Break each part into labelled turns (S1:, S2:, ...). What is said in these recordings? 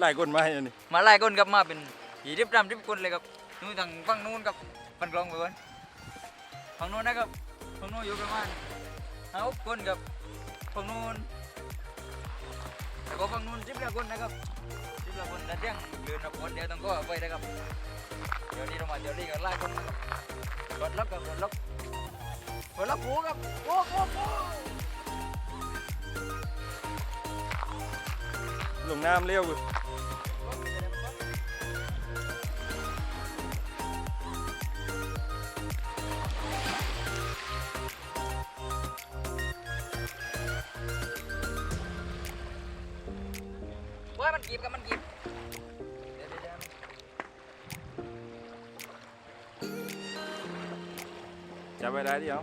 S1: หลายคนมาให้นี่
S2: มาไล่ก้นครับมาเป็น20-30 คนเลยครับนู่นทางฝั่งนู้นกับปันกลองไปก่อนฝั่งนู้นนะครับฝั่งนู้นอยู่ประมาณ5-6 คนครับฝั่งนู้นแล้วก็ฝั่งนู้น10 คนนะครับ10 คนแต่เที่ยงเดินนับคนเดียวต้องก็ไปนะครับเดี๋ยวนี้เรามาเดี๋ยวนี้กันไล่คนกดล็อกกับกดล็อกปูครับปู
S1: ลงน้ำเร็ว
S2: ว่ามันกีบกับมันกีบ
S1: จับไปได้เดียว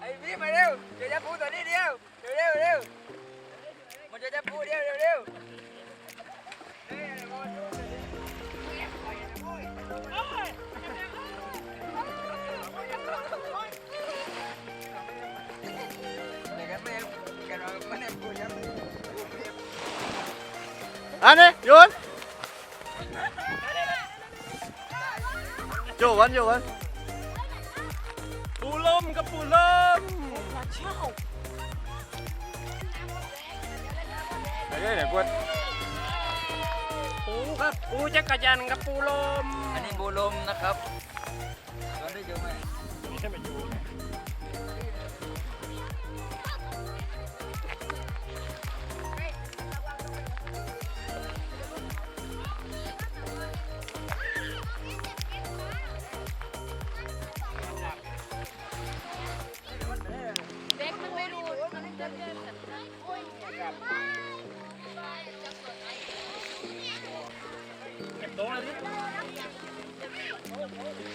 S2: ไอ้พี่มาเร็วเดี๋ยวจะพูดตัวนี้เดียวเร็วมันจะพูดเร็ว
S1: อันนี้โยนโยนปูลมกับปูลมไอ้เนี่ยกวด
S3: ปูครับปูจักรจันทร์กับปูลม
S2: อันนี้ปูลมนะครับตอนได้เจอไหม
S3: โตเลยดิ